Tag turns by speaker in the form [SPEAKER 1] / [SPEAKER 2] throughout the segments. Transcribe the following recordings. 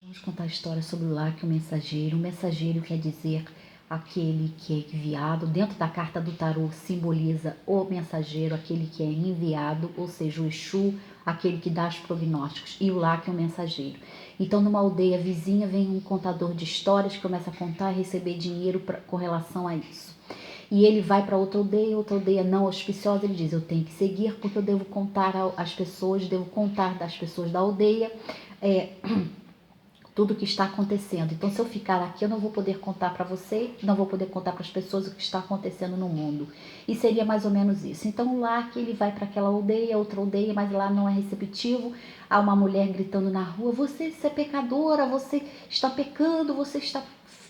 [SPEAKER 1] Vamos contar a história sobre o Laque, o mensageiro. O mensageiro quer dizer aquele que é enviado. Dentro da carta do tarô simboliza o mensageiro, aquele que é enviado, ou seja, o Exu, aquele que dá os prognósticos. E o Laque é o mensageiro. Então, numa aldeia vizinha, vem um contador de histórias que começa a contar e receber dinheiro com relação a isso. E ele vai para outra aldeia não auspiciosa, ele diz, eu tenho que seguir porque eu devo contar às pessoas, devo contar das pessoas da aldeia, tudo o que está acontecendo. Então, se eu ficar aqui, eu não vou poder contar para você, não vou poder contar para as pessoas o que está acontecendo no mundo. E seria mais ou menos isso. Então, lá que ele vai para aquela aldeia, outra aldeia, mas lá não é receptivo. Há uma mulher gritando na rua, você é pecadora, você está pecando, você está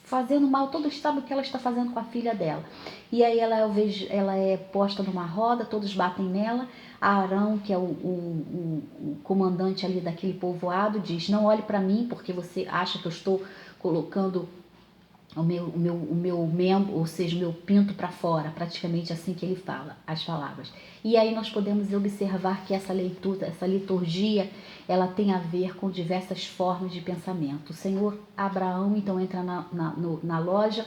[SPEAKER 1] fazendo mal, todos sabem o que ela está fazendo com a filha dela. E aí ela é posta numa roda, todos batem nela. Arão, que é o comandante ali daquele povoado, diz, não olhe para mim porque você acha que eu estou colocando o meu membro, ou seja, o meu pinto para fora, praticamente assim que ele fala as palavras. E aí nós podemos observar que essa leitura, essa liturgia, ela tem a ver com diversas formas de pensamento. O Senhor Abraão então entra na loja,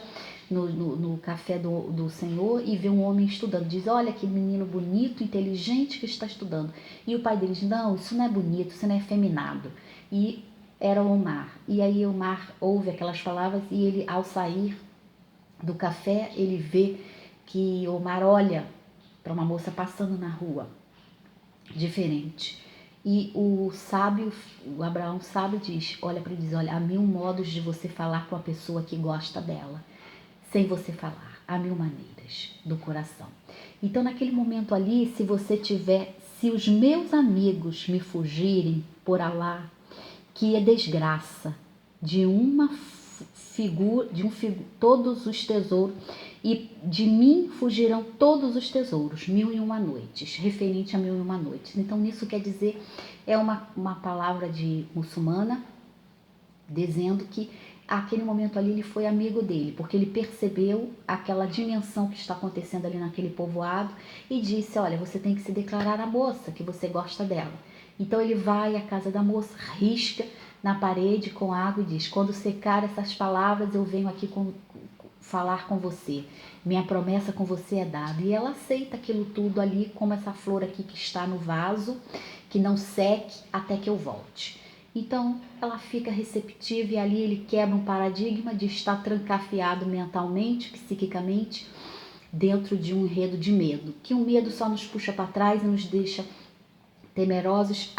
[SPEAKER 1] no café do Senhor e vê um homem estudando. Diz, olha que menino bonito, inteligente que está estudando. E o pai dele diz, não, isso não é bonito, isso não é efeminado. E era o Omar. E aí o Omar ouve aquelas palavras e ele, ao sair do café, ele vê que o Omar olha para uma moça passando na rua, diferente. E o sábio, o Abraão sábio diz, olha para ele e diz, olha, há 1000 modos de você falar com a pessoa que gosta dela, sem você falar, há 1000 maneiras do coração. Então naquele momento ali, se os meus amigos me fugirem, por Alá, que é desgraça de uma figura, todos os tesouros, e de mim fugirão todos os tesouros, 1001 noites, referente a 1001 noites. Então, nisso quer dizer, é uma palavra de muçulmana, dizendo que aquele momento ali ele foi amigo dele, porque ele percebeu aquela dimensão que está acontecendo ali naquele povoado e disse, olha, você tem que se declarar a moça, que você gosta dela. Então ele vai à casa da moça, risca na parede com água e diz, quando secar essas palavras eu venho aqui falar com você, minha promessa com você é dada. E ela aceita aquilo tudo ali, como essa flor aqui que está no vaso, que não seque até que eu volte. Então ela fica receptiva e ali ele quebra um paradigma de estar trancafiado mentalmente, psiquicamente, dentro de um enredo de medo, que o medo só nos puxa para trás e nos deixa temerosos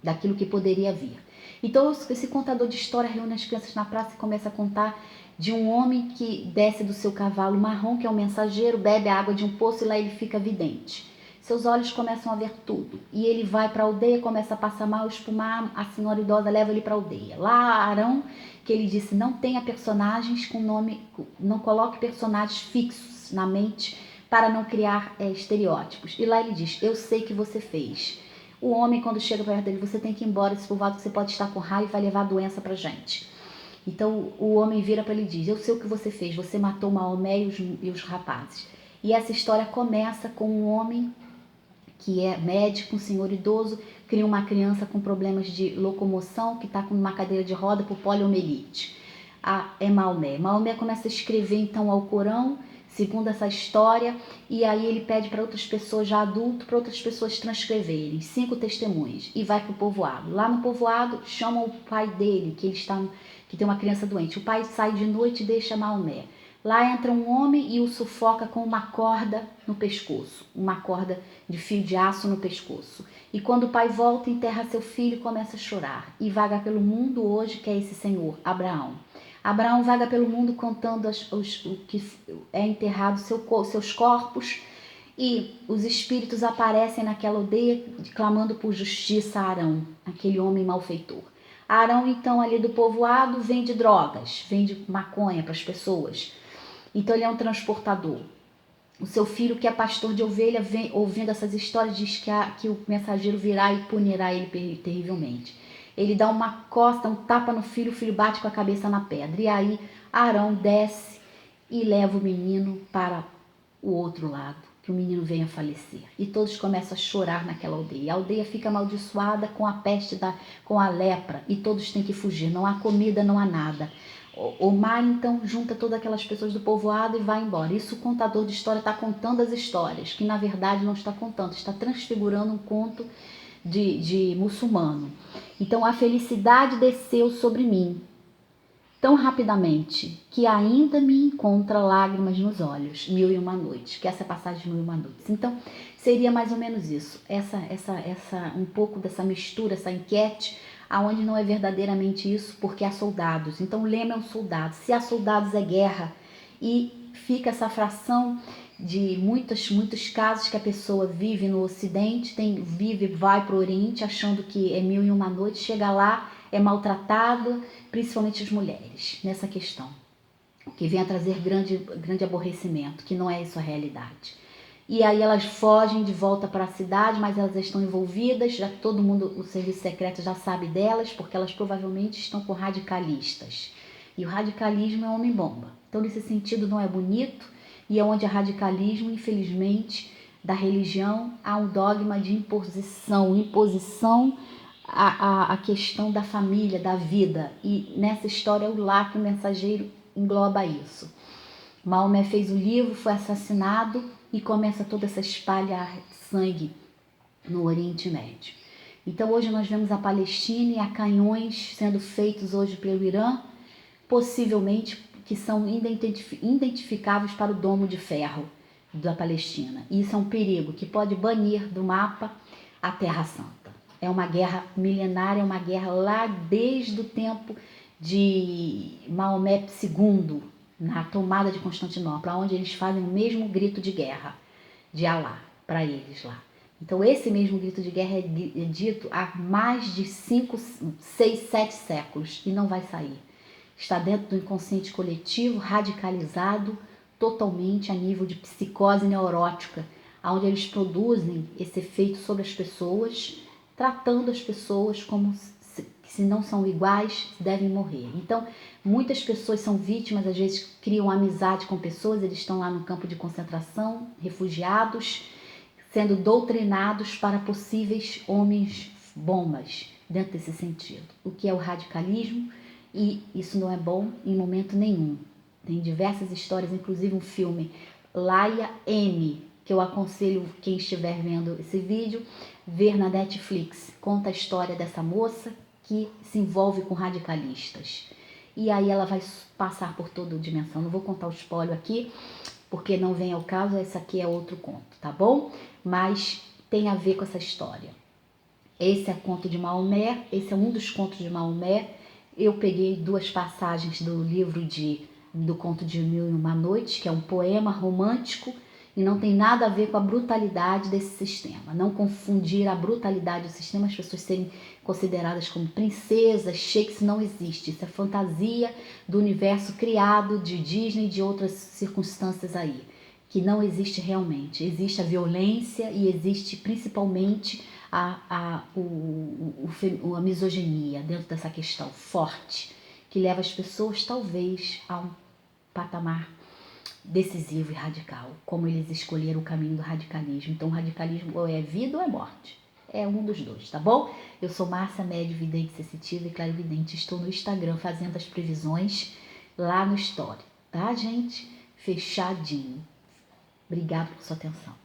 [SPEAKER 1] daquilo que poderia vir. Então esse contador de história reúne as crianças na praça e começa a contar de um homem que desce do seu cavalo marrom, que é um mensageiro, bebe a água de um poço e lá ele fica vidente. Seus olhos começam a ver tudo. E ele vai para a aldeia, começa a passar mal, espumar, a senhora idosa leva ele para a aldeia. Lá Arão, que ele disse, não tenha personagens com nome, não coloque personagens fixos na mente para não criar estereótipos. E lá ele diz, eu sei que você fez. O homem, quando chega perto dele, você tem que ir embora desse povoado, que você pode estar com raiva e vai levar a doença pra gente. Então o homem vira para ele e diz, eu sei o que você fez, você matou Maomé e os rapazes. E essa história começa com um homem que é médico, um senhor idoso, cria uma criança com problemas de locomoção, que está com uma cadeira de roda por poliomielite. É Maomé. Maomé começa a escrever então ao Corão, segundo essa história, e aí ele pede para outras pessoas já adulto, para outras pessoas transcreverem, 5 testemunhas, e vai para o povoado. Lá no povoado chamam o pai dele, que tem uma criança doente. O pai sai de noite e deixa Maomé. Lá entra um homem e o sufoca com uma corda no pescoço, uma corda de fio de aço no pescoço. E quando o pai volta, enterra seu filho e começa a chorar. E vaga pelo mundo hoje, que é esse senhor, Abraão. Abraão vaga pelo mundo contando o que é enterrado, seus corpos, e os espíritos aparecem naquela aldeia clamando por justiça a Arão, aquele homem malfeitor. Arão, então, ali do povoado, vende drogas, vende maconha para as pessoas. Então ele é um transportador. O seu filho, que é pastor de ovelha, ouvindo essas histórias, diz que o mensageiro virá e punirá ele terrivelmente. Ele dá uma costa, um tapa no filho, o filho bate com a cabeça na pedra. E aí Arão desce e leva o menino para o outro lado. que o menino venha a falecer. E todos começam a chorar naquela aldeia. A aldeia fica amaldiçoada com a peste, com a lepra, e todos têm que fugir. Não há comida, não há nada. O mar, então, junta todas aquelas pessoas do povoado e vai embora. Isso o contador de história está contando as histórias, que na verdade não está contando, está transfigurando um conto de muçulmano. Então, a felicidade desceu sobre mim tão rapidamente que ainda me encontra lágrimas nos olhos, 1001 noites, que essa é a passagem de 1001 noites. Então, seria mais ou menos isso, um pouco dessa mistura, essa enquete, aonde não é verdadeiramente isso, porque há soldados. Então, o lema é um soldado. Se há soldados, é guerra. E fica essa fração de muitos casos que a pessoa vive no Ocidente, vai para o Oriente achando que é 1001 noites, chega lá, é maltratado, principalmente as mulheres, nessa questão, que vem a trazer grande aborrecimento, que não é isso a realidade. E aí elas fogem de volta para a cidade, mas elas estão envolvidas, já todo mundo, o serviço secreto já sabe delas, porque elas provavelmente estão com radicalistas. E o radicalismo é homem-bomba. Então, nesse sentido, não é bonito, e é onde há radicalismo, infelizmente, da religião, há um dogma de imposição a questão da família, da vida. E nessa história, o lar, que o mensageiro engloba isso. Maomé fez o livro, foi assassinado e começa toda essa espalhar sangue no Oriente Médio. Então hoje nós vemos a Palestina e há canhões sendo feitos hoje pelo Irã, possivelmente que são identificáveis para o Domo de Ferro da Palestina. E isso é um perigo que pode banir do mapa a Terra Santa. É uma guerra milenária, é uma guerra lá desde o tempo de Maomé II, na tomada de Constantinopla, onde eles fazem o mesmo grito de guerra de Alá para eles lá. Então esse mesmo grito de guerra é dito há mais de 5, 6, 7 séculos e não vai sair. Está dentro do inconsciente coletivo, radicalizado totalmente a nível de psicose neurótica, onde eles produzem esse efeito sobre as pessoas, tratando as pessoas como se não são iguais, devem morrer. Então, muitas pessoas são vítimas, às vezes criam amizade com pessoas, eles estão lá no campo de concentração, refugiados, sendo doutrinados para possíveis homens-bombas, dentro desse sentido. O que é o radicalismo, e isso não é bom em momento nenhum. Tem diversas histórias, inclusive um filme, Laia M, que eu aconselho quem estiver vendo esse vídeo, ver na Netflix. Conta a história dessa moça que se envolve com radicalistas. E aí ela vai passar por toda a dimensão. Não vou contar o spoiler aqui, porque não vem ao caso, esse aqui é outro conto, tá bom? Mas tem a ver com essa história. Esse é o conto de Maomé, esse é um dos contos de Maomé. Eu peguei 2 passagens do livro do conto de 1001 noites, que é um poema romântico, e não tem nada a ver com a brutalidade desse sistema. Não confundir a brutalidade do sistema, as pessoas serem consideradas como princesas, sheiks, não existe. Isso é fantasia do universo criado de Disney e de outras circunstâncias aí, que não existe realmente. Existe a violência e existe principalmente a misoginia dentro dessa questão forte, que leva as pessoas talvez a um patamar decisivo e radical, como eles escolheram o caminho do radicalismo. Então o radicalismo ou é vida ou é morte, é um dos dois, tá bom? Eu sou Márcia, médium vidente sensitiva e clarividente, estou no Instagram fazendo as previsões lá no Story, tá gente? Fechadinho. Obrigada por sua atenção.